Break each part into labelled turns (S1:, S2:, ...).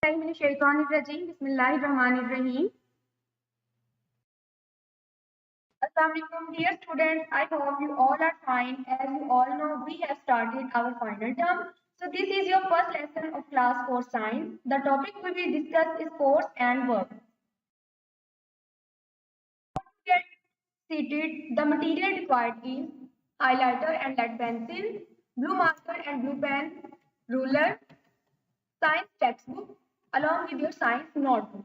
S1: Bismillahirrahmanirrahim. Assalamualaikum, dear students. I hope you all are fine. As you all know, we have started our final term. So this is your first lesson of class 4 science. The topic we will discuss is force and work. Get seated. The material required is highlighter and lead pencil, blue marker and blue pen, ruler, science textbook, along with your science notebook.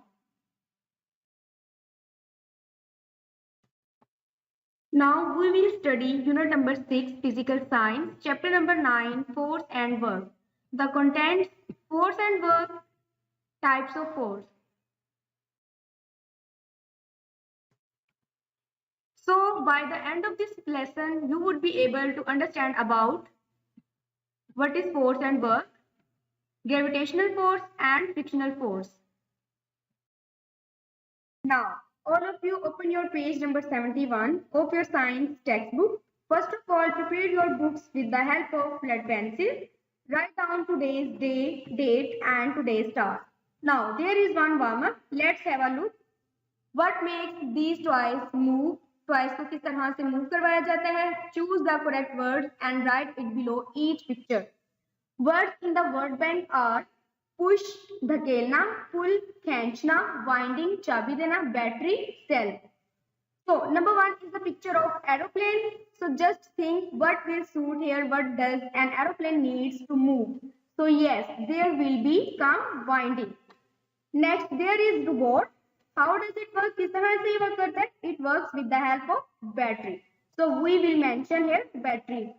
S1: Now we will study unit number 6 physical science, chapter number 9 force and work. The contents force and work, types of force. So by the end of this lesson you would be able to understand about what is force and work, gravitational force and frictional force. Now all of you open your page number 71 of your science textbook. First of all, prepare your books with the help of lead pencil. Write down today's day, date and today's task. Now there is one warm-up. Let's have a look. What makes these toys move? Toys को किस तरह से move करवाया जाता है? Choose the correct words and write it below each picture. Words in the word bank are push धकेलना, pull खींचना, winding चाबी देना, battery cell. So number 1 is the picture of aeroplane. So just think what will suit here. What does an aeroplane needs to move? So yes, there will be some winding. Next there is robot. How does it work? किस तरह से ये work करता है? It works with the help of battery. So we will mention here battery.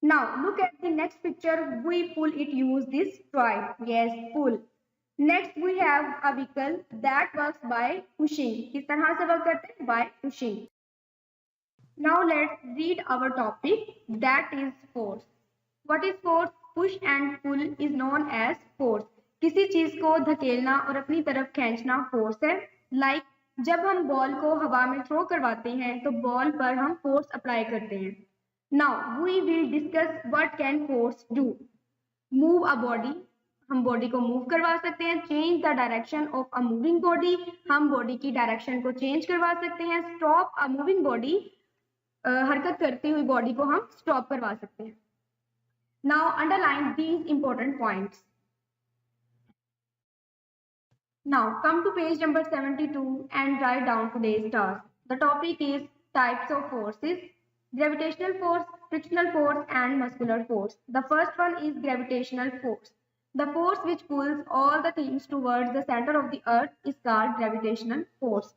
S1: Now look at the next picture. We pull it use this toy. Yes, pull. Next we have a vehicle that works by pushing. किस तरह से work करते हैं? By pushing. Now let's read our topic, that is force. What is force? Push and pull is known as force. किसी चीज को धकेलना और अपनी तरफ खींचना फोर्स है. लाइक जब हम बॉल को हवा में थ्रो करवाते हैं तो बॉल पर हम फोर्स अप्लाई करते हैं. Now we will discuss what can force do. Move a body. हम बॉडी को मूव करवा सकते हैं. Change the direction of a moving body. हम बॉडी की डायरेक्शन को चेंज करवा सकते हैं. Stop a moving body. हरकत करती हुई बॉडी को हम स्टॉप करवा सकते हैं. Now underline these important points. Now come to page number 72 and write down today's task. The topic is types of forces, gravitational force, frictional force and muscular force. The first one is gravitational force. The force which pulls all the things towards the center of the earth is called gravitational force.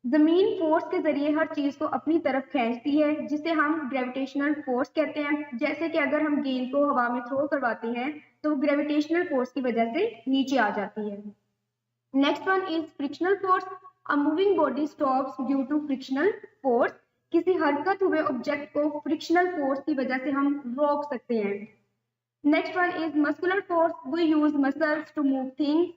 S1: जमीन force के जरिए हर चीज को अपनी तरफ खींचती है जिसे हम ग्रेविटेशनल फोर्स कहते हैं. जैसे कि अगर हम गेंद को हवा में थ्रो करवाते हैं तो ग्रेविटेशनल फोर्स की वजह से नीचे आ जाती है. Next one is frictional force. A moving body stops due to frictional force. किसी हरकत हुए ऑब्जेक्ट को फ्रिक्शनल फोर्स की वजह से हम रोक सकते हैं. Next one is muscular force. We use muscles to move things.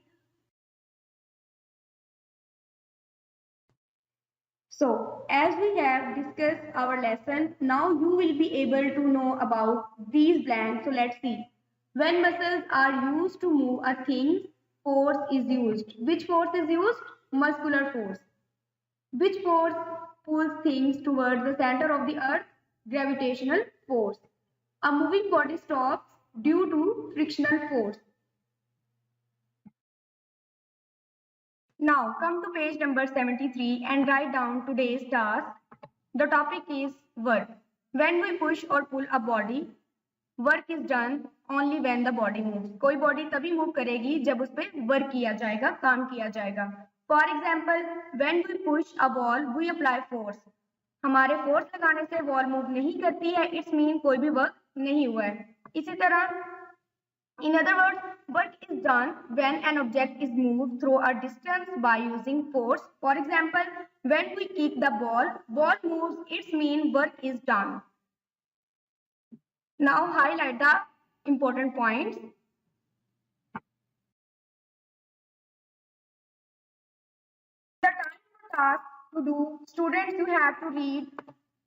S1: So as we have discussed our lesson, now you will be able to know about these blanks. So let's see. When muscles are used to move a thing, force is used. Which force is used? Muscular force. Which force pulls things towards the center of the earth? Gravitational force. A moving body stops due to frictional force. Now come to page number 73 and write down today's task. The topic is work. When we push or pull a body, work is done only when the body moves. कोई body तभी move करेगी जब उस पे work किया जाएगा, काम किया जाएगा. For example, when we push a ball, we apply force. हमारे फोर्स लगाने से बॉल मूव नहीं करती है. इट्स मीन कोई भी वर्क नहीं हुआ है. इसी तरह in other words, work is done when an object is moved through a distance by using force. For example, when we kick the ball moves. Its mean work is done. Now highlight the important points. The time for task to do, students, you have to read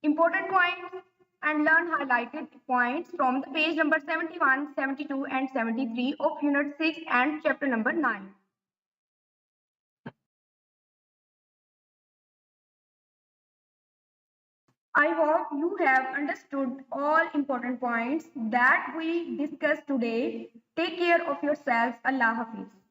S1: important points and learn highlighted points from the page number 71, 72 and 73 of unit 6 and chapter number 9. I hope you have understood all important points that we discussed today. Take care of yourselves. Allah Hafiz.